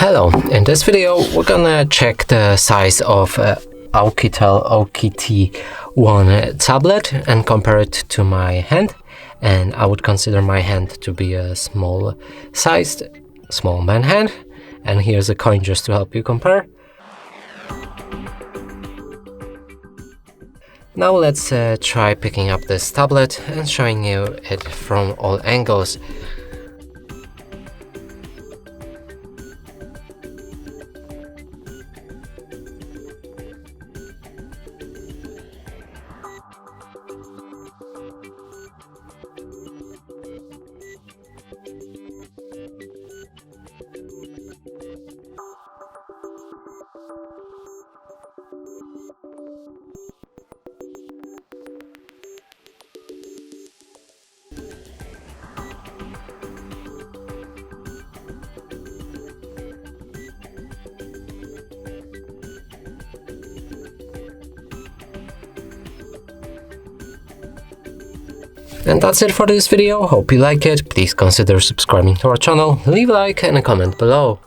Hello, in this video we're gonna check the size of OUKITEL OKT1 tablet and compare it to my hand, and I would consider my hand to be a small sized small man hand, and here's a coin just to help you compare. Now let's try picking up this tablet and showing you it from all angles. And that's it for this video. Hope you like it. Please consider subscribing to our channel, leave a like and a comment below.